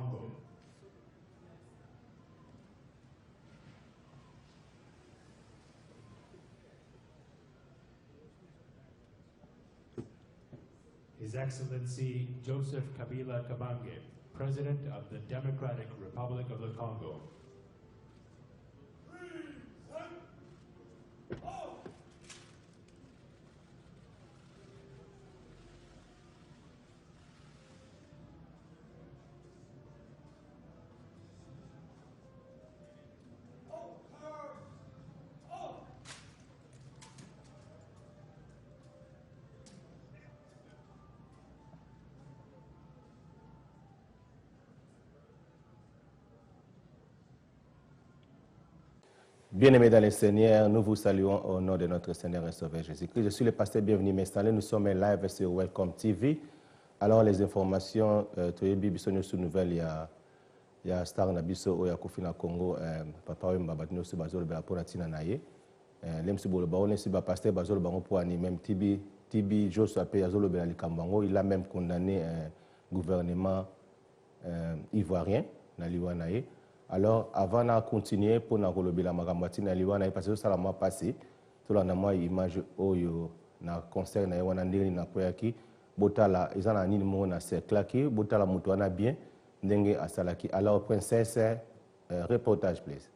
Congo. His Excellency Joseph Kabila Kabange, President of the Democratic Republic of the Congo. Bien-aimés dans les Seigneurs, nous vous saluons au nom de notre Seigneur et Sauveur Jésus-Christ. Je suis le pasteur Bienvenu m'installer. Nous sommes live sur Welcome TV. Alors, les informations, tu es bibiso sur nouvelle, il y a Star Nabiso ou Yakufina Congo, Papa Wemba Batino sur Bazol Bela Tina Naye. L'emsi Bolo Baron, si pasteur Bazol Baron pour ani, même Tibi Joshua Pe Yazolo Bela Likambango, il a même condamné un gouvernement ivoirien, Naliwa Naye. Alors, avant de continuer, pour nous regarder la magambatina, parce que ça l'a passé, tout le monde a une image au concert, na yewandiri na koyaki, botala, ils ont un numéro na cercle, botala mutuana bien, ndenge asalaki. Alors, princesse, reportage, please.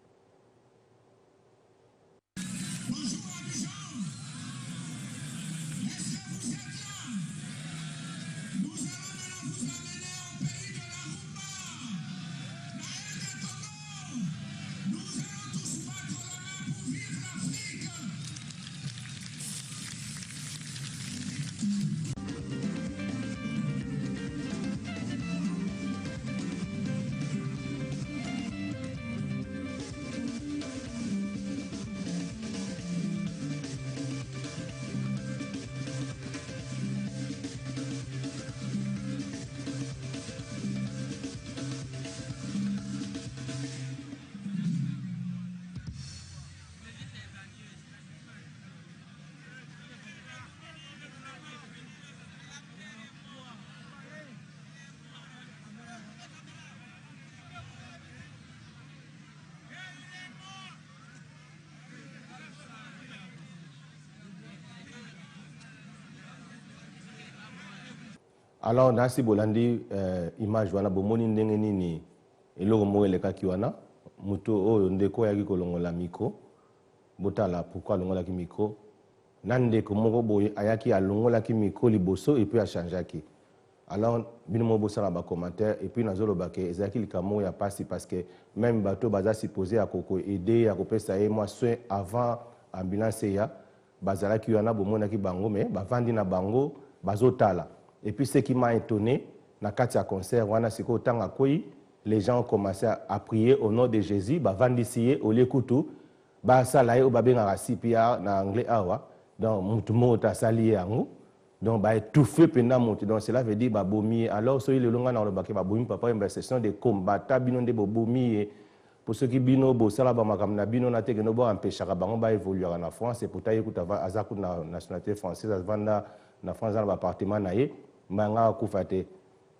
Alors, nasi bolandi image wana bomoni ndenge nini eloko mo eleka kiwana muto oyo ndeko yaki kolongola micro botala pourquoi longola ki micro nandeko moko boye ayaki alongola ki micro liboso et puis a changeaki. Alors bino mo bosala ba commentaire et puis nazolo bake ezaki likamo ya pasi parce que même bato baza supposé à koko aider à kopesa ye moi soin avant ambulance ya bazala ki wana bomona ki bango mais bavandi na bango bazotala. Et puis ce qui m'a étonné, dans le concert, les gens ont commencé à prier au nom de Jésus, vandicier au lieu couteau, salaye au babé pia na anglais awa, donc mutumo ta salié ango, donc étouffé pendant monter. Donc cela veut dire bomi. Alors ceux le longa dans le baké bomi papa une session de combattant bino de bomi pour ceux qui bino bo sala ba makam na bino na teke no bo empêcher bango ba évoluer en France et pourtant écoute azaku na nationalité française vanda na France dans l'appartement naé. Manga kufate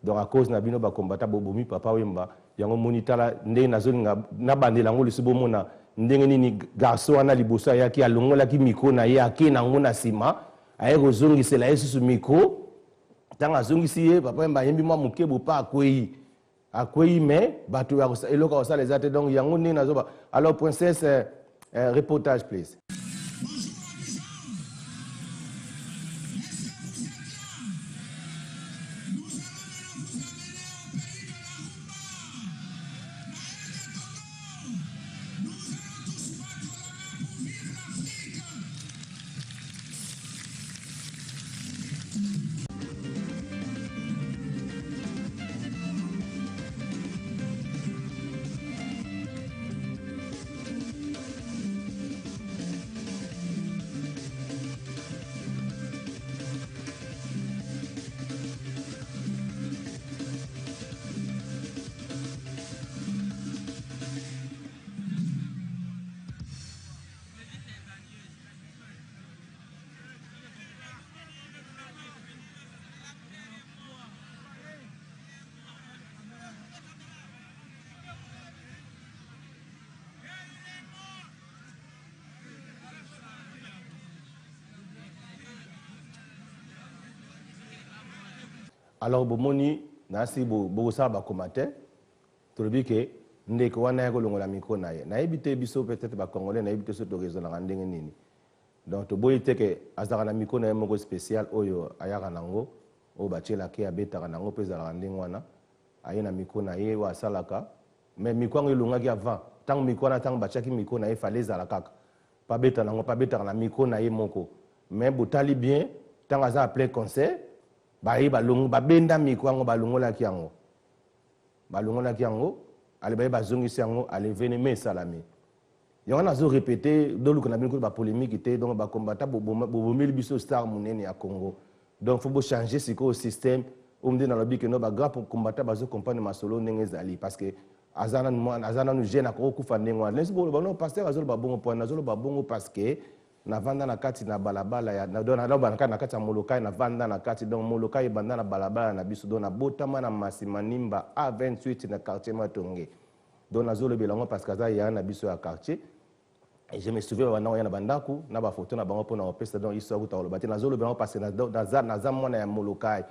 donc à cause na bino ba combattant bobomi papa wemba yango monitala ndenge nazolinga na bandela ngo lisubo mona ndenge nini garçon wana liboso yaki alongola ki micro na ye ake na ngona sima aye kozongisela yesu su micro tanga zongisi ye papa wemba yembi mwa mukebo pa akwei mais bato ya eloko osala ezate donc yango ndenge nazoba. Alors princesse reportage please. alors bomoni nasi bo ça ba commentaire to le que ndeko wana ya kolongola micro na ye na ebité biso peut-être ba congolais na ebité so to raison na ndenge nini donc to boyite ke azaka na micro na ye moko spécial oyo ayaka nango o bachela ke abetaka nango peza la ndenge wana aye na micro na ye wa salaka mais micro ngo elongaki avant tant micro na tant bachaki micro na ye fallait zala kaka pas beta nango pas beta na micro na ye moko mais botali bien tant aza plein concert ba ye balongo ba benda micro ngo balongola ki yango ale ba ye bazongisi yango ale veneme salami yango nazo répéter dolu kana bino ba polémique té donc ba combattant bomeli biso star munene ya Congo donc faut changer siko système omde na lobi que no ba grand combattant bazo comprendre masolo ndenge ezali parce que azana nous gêne ko kufa ndenge wana les bo no pasteur azolo ba bongo point azolo ba bongo parce que na vanda na kati na balabala ya na dona na kati ya molokai na vanda na kati donc molokai banda na balabala na biso dona botama na Masimanimba A28 na quartier Matonge donc azolo belango parce que ça ya na biso ya quartier. Et je me souviens wana ya na bandaku na ba photo na bango pona opesa donc histoire ko bati na zolo belango parce que na za mwana ya molokai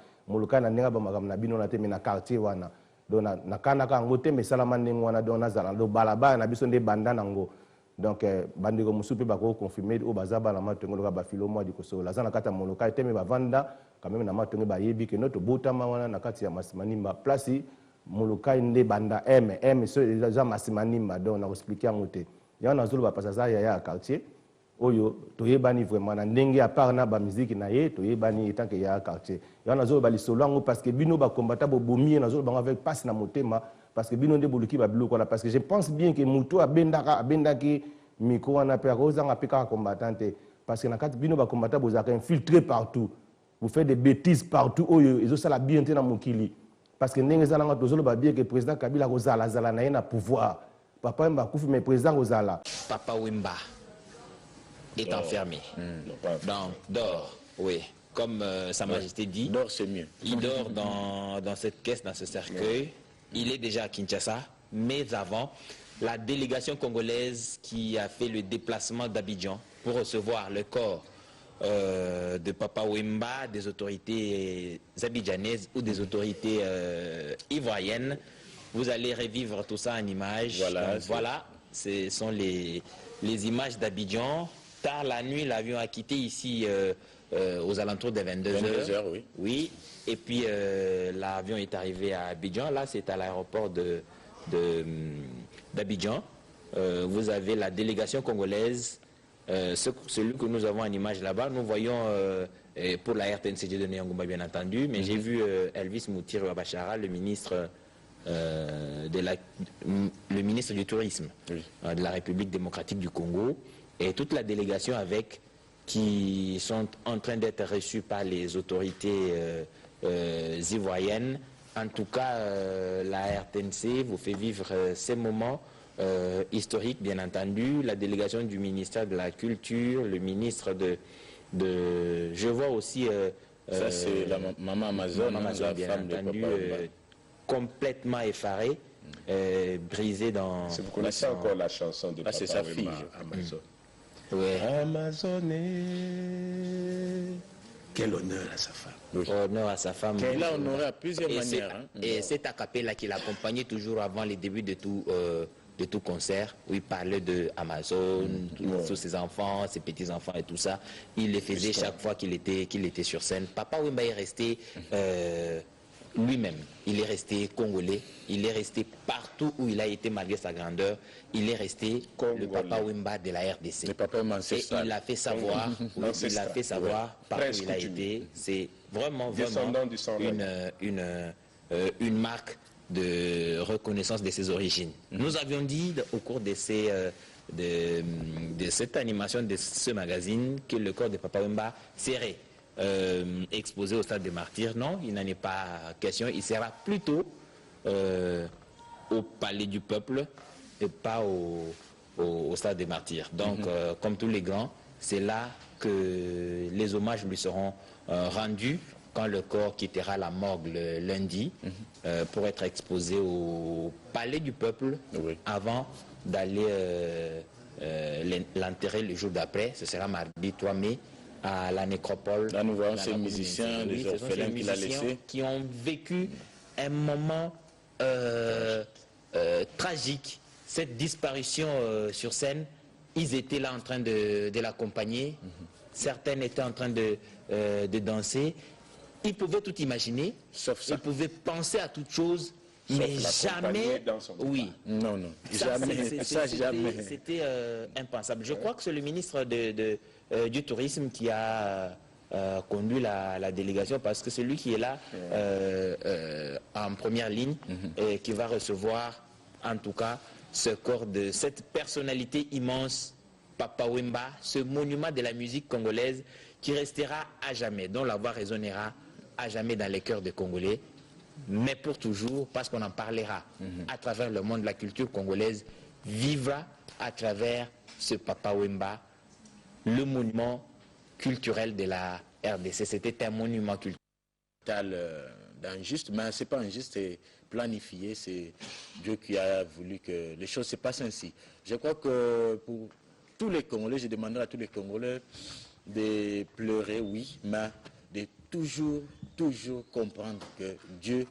na ndinga ba magam na bino na te na quartier wana donc na kana ka ngote mais salama ndinga wana donc na zala do balabala na biso nde banda nango. Donc bandeko musupe bako confirmer o bazaba na matongo loka ba filo mo di kosola za na kata molokai teme ba vanda quand même na matongo ba yebi que notre botama wana na kati ya Masimanimba place molokai nde banda m so za Masimanimba donc na expliquer ngote ya na zolo ba passager ya quartier oyo toyebani vraiment na ndenge à part na ba musique na ye toyebani tant que ya quartier ya na zolo ba lisolo ngo parce que bino ba combattant bo bomi na zolo ba avec passe na motema parce que bino nde boluki ba biloko la parce que je pense bien que muto abendaki miko wana pe kozanga peka combattante parce que na kati bino ba combattant bozaka infiltré partout vous faites des bêtises partout oyo ezo sala bien te na mokili parce que ndenge zala nga tozolo ba bien que président Kabila kozala na ye na pouvoir papa Wemba kufi mais président kozala Papa Wemba est enfermé dort oui comme Sa Majesté dit dort c'est mieux il dort dans cette caisse dans ce cercueil. Il est déjà à Kinshasa, mais avant, la délégation congolaise qui a fait le déplacement d'Abidjan pour recevoir le corps de Papa Wemba, des autorités abidjanaises ou des autorités ivoiriennes. Vous allez revivre tout ça en images. Voilà, ce sont les images d'Abidjan. Tard la nuit, l'avion a quitté ici aux alentours des 22h. Oui. Oui. Et puis l'avion est arrivé à Abidjan. Là, c'est à l'aéroport d'Abidjan. Vous avez la délégation congolaise. Celui que nous avons en image là-bas, nous voyons pour la RTNCG de Nyangumba, bien entendu, mais j'ai vu Elvis Moutiri Wabachara, le ministre le ministre du Tourisme de la République démocratique du Congo, et toute la délégation avec qui sont en train d'être reçus par les autorités ivoiriennes. En tout cas, la RTNC vous fait vivre ces moments historiques, bien entendu. La délégation du ministère de la Culture, le ministre je vois aussi... ça, c'est la maman Amazon, la bien femme entendu, de Papa complètement effarée, brisée dans... Si vous connaissez encore la chanson de Papa c'est sa fille. Amazon. Ouais. Amazonné. Quel honneur à sa femme. Honneur à sa femme. Elle a honoré à plusieurs manières. Et c'est a cappella qui l'accompagnait toujours avant les débuts de tout concert, où il parlait de Amazon, tous ses enfants, ses petits-enfants et tout ça. Il les faisait chaque fois qu'il était sur scène. Papa Wemba est resté lui-même. Il est resté congolais. Il est resté partout où il a été malgré sa grandeur. Il est resté le Papa Wemba de la RDC. Le Papa et il a fait savoir, partout où il a été. C'est vraiment une marque de reconnaissance de ses origines. Nous avions dit au cours de cette animation de ce magazine que le corps de Papa Wemba serait exposé au stade des Martyrs. Non, il n'en est pas question. Il sera plutôt au Palais du Peuple et pas au stade des Martyrs. Donc, comme tous les grands, c'est là que les hommages lui seront rendus quand le corps quittera la morgue le lundi pour être exposé au Palais du Peuple avant d'aller l'enterrer le jour d'après. Ce sera mardi 3 mai à la nécropole. Là, nous voyons dans ces la commune musiciens, d'Insigny. les Ce sont ces orphelins qu'il a musiciens laissés. qui ont vécu un moment tragique, cette disparition sur scène. Ils étaient là en train de l'accompagner. Certaines étaient en train de danser. Ils pouvaient tout imaginer. Sauf ça. Ils pouvaient penser à toute chose, Sauf mais l'accompagner jamais. dans son Oui. Non, non, Ça, jamais, ça jamais. C'était impensable. Je crois que c'est le ministre du Tourisme qui a conduit la délégation, parce que c'est lui qui est là en première ligne et qui va recevoir, en tout cas, ce corps de cette personnalité immense, Papa Wemba, ce monument de la musique congolaise qui restera à jamais, dont la voix résonnera à jamais dans les cœurs des Congolais, mais pour toujours, parce qu'on en parlera à travers le monde. La culture congolaise vivra à travers ce Papa Wemba, le monument culturel de la RDC. C'était un monument culturel. D'injuste, mais c'est pas injuste, c'est planifié, c'est Dieu qui a voulu que les choses se passent ainsi. Je crois que pour tous les Congolais, je demanderai à tous les Congolais de pleurer, oui, mais de toujours comprendre que Dieu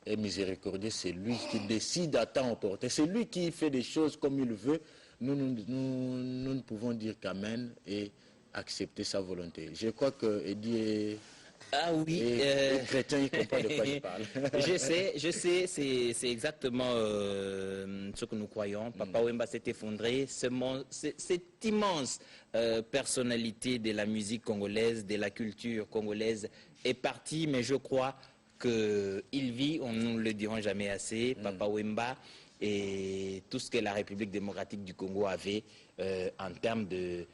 est miséricordieux, c'est lui qui décide à temps opportun, c'est lui qui fait des choses comme il veut. Nous ne pouvons dire qu'amen et accepter sa volonté. Je crois que Eddie est... Ah oui, les chrétiens, ils comprennent de quoi ils parlent. je sais, c'est exactement ce que nous croyons. Papa Wemba s'est effondré. Cette immense personnalité de la musique congolaise, de la culture congolaise est partie, mais je crois qu'il vit, on ne le dira jamais assez, Papa Wemba, et tout ce que la République démocratique du Congo avait en termes de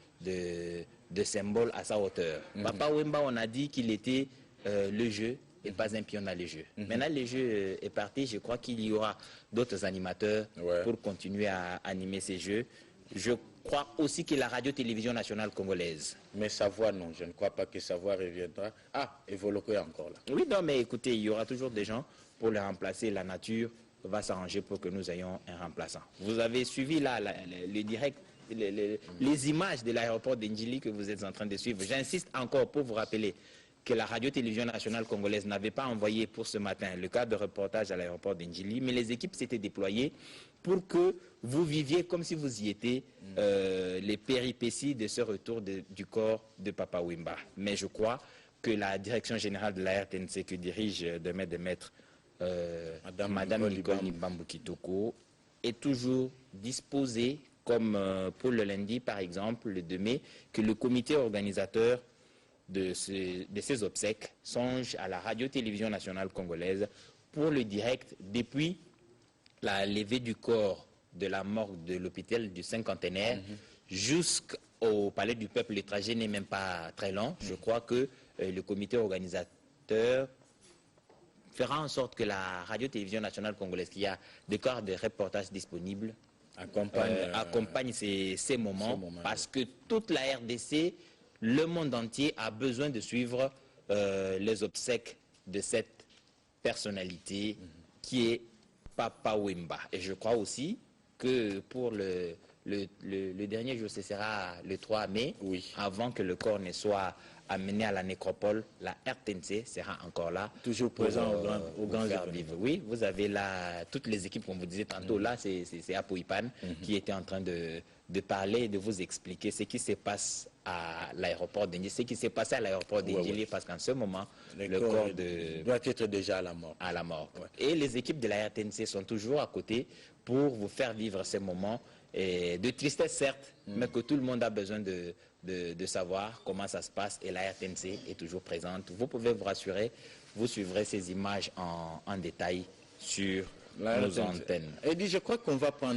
symboles à sa hauteur. Papa Wemba, on a dit qu'il était le jeu et pas un pion dans les jeux. Maintenant, le jeu est parti. Je crois qu'il y aura d'autres animateurs pour continuer à animer ces jeux. Je crois aussi que la radio-télévision nationale congolaise. Mais sa voix, non, je ne crois pas que sa voix reviendra. Ah, Evoloko est encore là. Oui, non, mais écoutez, il y aura toujours des gens pour le remplacer. La nature va s'arranger pour que nous ayons un remplaçant. Vous avez suivi là le direct, les images de l'aéroport d'Indjili que vous êtes en train de suivre. J'insiste encore pour vous rappeler que la radio-télévision nationale congolaise n'avait pas envoyé pour ce matin le cadre de reportage à l'aéroport d'Indjili, mais les équipes s'étaient déployées pour que vous viviez comme si vous y étiez les péripéties de ce retour du corps de Papa Wemba. Mais je crois que la direction générale de la RTNC que dirige demain de maître Madame Nicole Nibambu Kitoko est toujours disposée, comme pour le lundi par exemple, le 2 mai, que le comité organisateur de ces obsèques songe à la radio-télévision nationale congolaise pour le direct depuis la levée du corps de la morgue de l'hôpital du cinquantenaire jusqu'au palais du peuple. Le trajet n'est même pas très long. Je crois que le comité organisateur fera en sorte que la radio-télévision nationale congolaise, qui a des corps de reportage disponibles, accompagne ces moments, parce que toute la RDC, le monde entier a besoin de suivre les obsèques de cette personnalité qui est Papa Wemba. Et je crois aussi que pour le dernier jour, ce sera le 3 mai, avant que le corps ne soit amené à la nécropole, la RTNC sera encore là. Toujours présent au grand vivre. Oui, vous avez là toutes les équipes, comme vous disiez tantôt, là c'est Apoipan qui était en train de parler, de vous expliquer ce qui se passe à l'aéroport d'Indjili, ce qui s'est passé à l'aéroport d'Indjili, parce qu'en ce moment, le corps doit être déjà à la mort. Et les équipes de la RTNC sont toujours à côté pour vous faire vivre ces moments de tristesse, certes, mais que tout le monde a besoin de savoir comment ça se passe, et la RTNC est toujours présente. Vous pouvez vous rassurer, vous suivrez ces images en détail sur nos antennes. Et je crois qu'on va prendre